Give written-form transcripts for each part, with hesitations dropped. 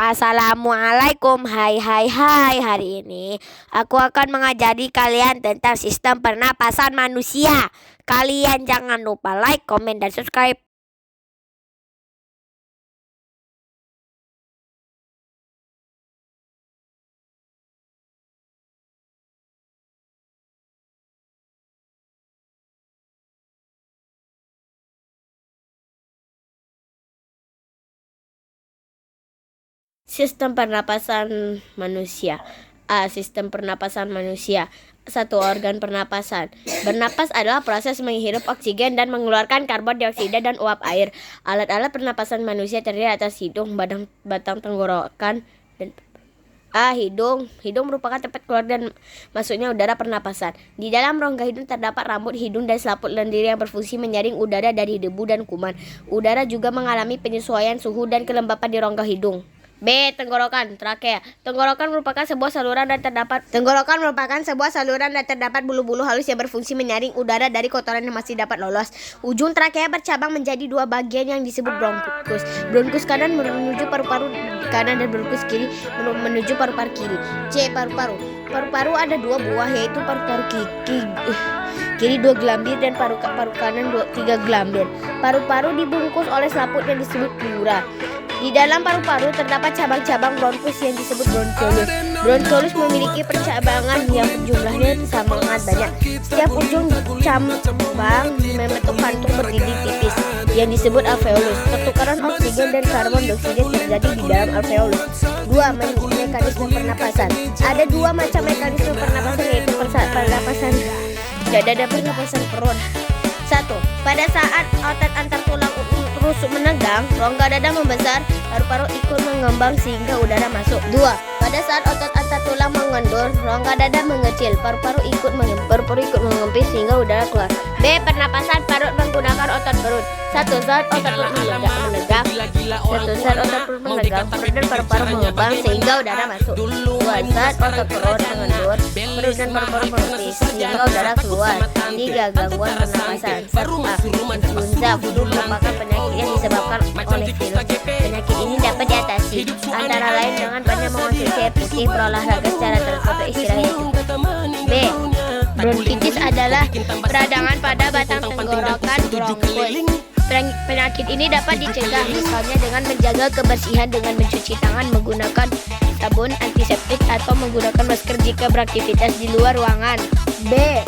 Assalamualaikum, hai hai hai. Hari ini aku akan mengajari kalian tentang sistem pernapasan manusia. Kalian jangan lupa like, komen, dan subscribe. Sistem pernapasan manusia. Sistem pernapasan manusia. Satu organ pernapasan. Bernapas adalah proses menghirup oksigen dan mengeluarkan karbon dioksida dan uap air. Alat-alat pernapasan manusia terdiri atas hidung, batang tenggorokan, dan hidung. Hidung merupakan tempat keluar dan masuknya udara pernapasan. Di dalam rongga hidung terdapat rambut hidung dan selaput lendir yang berfungsi menyaring udara dari debu dan kuman. Udara juga mengalami penyesuaian suhu dan kelembapan di rongga hidung. B. Tenggorokan, trakea. Tenggorokan merupakan sebuah saluran dan terdapat bulu-bulu halus yang berfungsi menyaring udara dari kotoran yang masih dapat lolos. Ujung trakea bercabang menjadi dua bagian yang disebut bronkus. Bronkus kanan menuju paru-paru kanan dan bronkus kiri menuju paru-paru kiri. C. Paru-paru. Paru-paru ada dua buah, yaitu paru-paru kiri 2 gelambir dan paru kanan 3 gelambir. Paru-paru dibungkus oleh selaput yang disebut pleura. Di dalam paru-paru terdapat cabang-cabang bronkus yang disebut bronkiolus. Bronkiolus memiliki percabangan yang jumlahnya sangat banyak. Setiap ujung cabang membentuk kantung berdiri tipis yang disebut alveolus. Pertukaran oksigen dan karbon dioksida terjadi di dalam alveolus. 2. Mekanisme pernapasan. Ada dua macam mekanisme pernapasan, yaitu pernapasan dada dan pernapasan perut. 1. Pada saat otot antar tulang rusuk menegang, rongga dada membesar, paru-paru ikut mengembang sehingga udara masuk. 2. Pada saat otot antar tulang mengendur, rongga dada mengecil, paru-paru ikut mengempis sehingga udara keluar. B. Pernapasan parut menggunakan otot perut. 1. Saat otot perut menegang, perut dan paru-paru mengembang sehingga udara masuk. 2. Saat otot perut mengendur, perut dan paru-paru mengempis sehingga udara keluar. 3. Gangguan pernapasan. Influenza flu merupakan penyakit yang disebabkan oleh virus. Penyakit ini dapat diatasi antara lain dengan banyak mengonsumsi air putih, berolahraga secara teratur, istirahat yang cukup. B. Bronkitis adalah peradangan pada batang tenggorokan bronkus. Penyakit ini dapat dicegah misalnya dengan menjaga kebersihan dengan mencuci tangan menggunakan sabun antiseptik atau menggunakan masker jika beraktivitas di luar ruangan. B.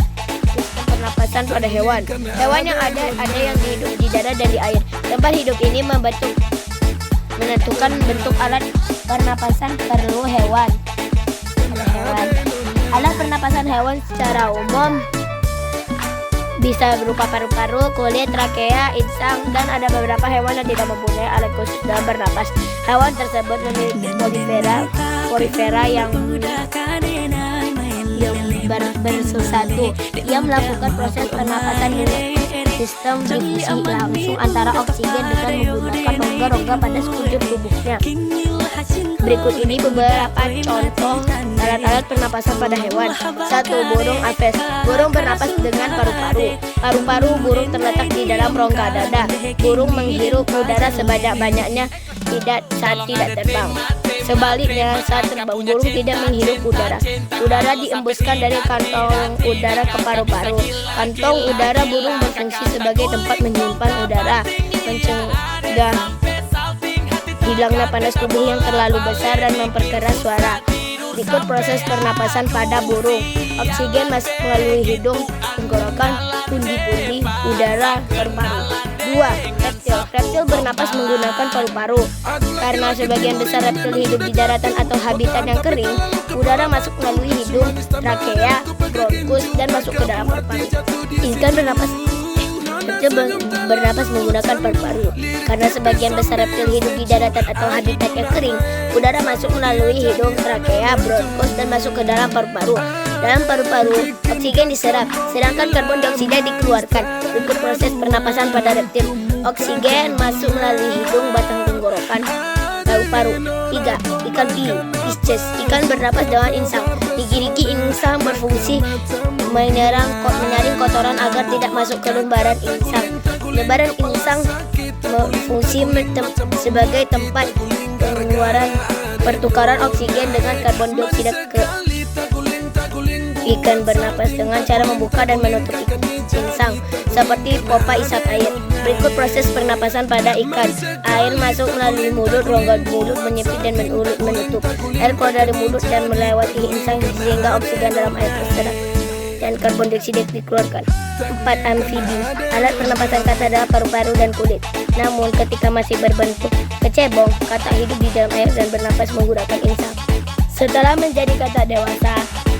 Sistem pernapasan pada hewan. Hewan yang ada yang hidup di darat dan di air. Tempat hidup ini menentukan bentuk alat pernapasan perlu hewan. Alat pernapasan hewan secara umum bisa berupa paru-paru, kulit, trakea, insang, dan ada beberapa hewan yang tidak mempunyai alat khusus dalam bernapas. Hewan tersebut memiliki porifera yang bersusatu. Ia melakukan proses pernapasan dengan sistem difusi langsung antara oksigen dengan menggunakan rongga-rongga pada sekujur tubuhnya. Berikut ini beberapa contoh alat-alat pernapasan pada hewan. 1. Burung apes. Burung bernapas dengan paru-paru. Paru-paru burung terletak di dalam rongga dada. Burung menghirup udara sebanyak-banyaknya saat tidak terbang. Sebaliknya, saat terbang burung tidak menghirup udara. Udara diembuskan dari kantong udara ke paru-paru. Kantong udara burung berfungsi sebagai tempat menyimpan udara, mencegah hilangnya panas tubuh yang terlalu besar dan memperkeras suara. Berikut proses pernapasan pada burung. Oksigen masuk melalui hidung, tenggorokan, pundi-pundi udara, paru-paru. 2. Reptil. Reptil bernapas menggunakan paru-paru. Karena sebagian besar reptil hidup di daratan atau habitat yang kering, udara masuk melalui hidung, trakea, bronkus, dan masuk ke dalam paru-paru. Ikan bernapas menggunakan paru-paru. Karena sebagian besar reptil hidup di daratan atau habitat yang kering, udara masuk melalui hidung, trakea, bronkus, dan masuk ke dalam paru-paru. Dalam paru-paru, oksigen diserap, sedangkan karbon dioksida dikeluarkan. Berikut proses pernapasan pada reptil. Oksigen masuk melalui hidung, batang tenggorokan, paru-paru. 3. Ikan hiu, Pisces. Ikan bernapas dengan insang. Gigi-gigi insang berfungsi menyaring kotoran agar tidak masuk ke lembaran insang. Lembaran insang berfungsi sebagai tempat pengeluaran Pertukaran oksigen dengan karbon dioksida ke ikan bernapas dengan cara membuka dan menutup insang seperti pompa isap air. Berikut proses pernapasan pada ikan. Air masuk melalui mulut, rongga mulut menyempit dan menutup. Air keluar dari mulut dan melewati insang sehingga oksigen dalam air terserap dan karbon dioksida dikeluarkan. 4. Amfibi. Alat pernapasan kata adalah paru-paru dan kulit. Namun ketika masih berbentuk kecebong, kata hidup di dalam air dan bernapas menggunakan insang. Setelah menjadi kata dewasa,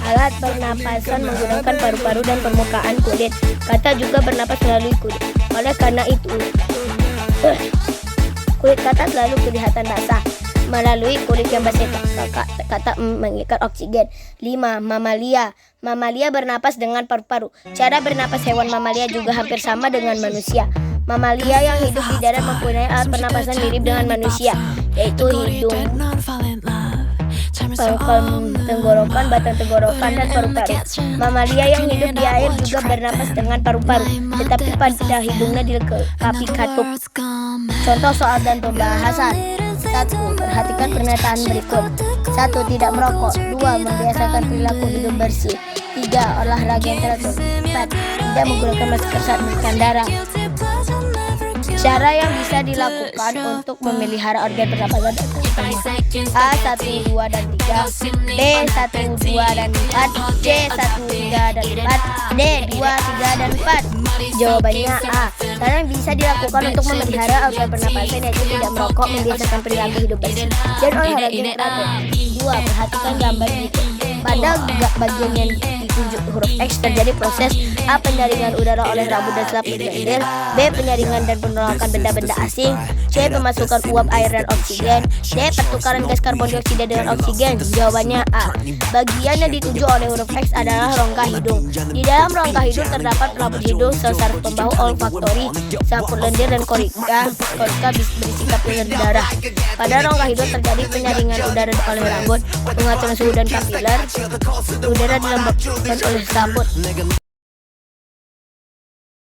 alat pernapasan menggunakan paru-paru dan permukaan kulit. Kata juga bernapas melalui kulit. Oleh karena itu, kulit kata selalu kelihatan basah melalui kulit yang basah. Kata mengikat oksigen. 5. Mamalia. Mamalia bernapas dengan paru-paru. Cara bernapas hewan mamalia juga hampir sama dengan manusia. Mamalia yang hidup di darat mempunyai alat pernapasan mirip dengan manusia, yaitu hidung, pangkal tenggorokan, batang tenggorokan, dan paru-paru. Mamalia yang hidup di air juga bernapas dengan paru-paru, tetapi pada hidungnya dilengkapi katup. Contoh soal dan pembahasan. 1. Perhatikan pernyataan berikut. 1. Tidak merokok. 2. Membiasakan perilaku hidup bersih. 3. Olahraga yang teratur. 4. Tidak menggunakan masker saat berkendara. Cara yang bisa dilakukan untuk memelihara organ pernapasan A. 1, 2, dan 3. B. 1, 2, dan 4. C. 1, 3, dan 4. D. 2, 3, dan 4. Jawabannya A. Cara yang bisa dilakukan untuk memelihara organ pernapasan yaitu tidak merokok, membiasakan perilaku hidup bersih, dan olahraga yang teratur. 2. Perhatikan gambar berikut. Pada bagian yang ditunjuk huruf X terjadi proses A. Penyaringan udara oleh rambut dan selaput lendir. B. Penyaringan dan penolakan benda-benda asing. C. Pemasukan uap air dan oksigen. D. Pertukaran gas karbon dioksida dengan oksigen. Jawabannya A. Bagian yang dituju oleh huruf X adalah rongga hidung. Di dalam rongga hidung terdapat pelaput hidung, sel saraf pembahu olfaktori, saput lendir, dan korika. Korika berisi kapiler darah. Pada rongga hidung terjadi penyaringan udara oleh rambut, pengaturan suhu dan kapiler. Udara dilembabkan oleh sabut.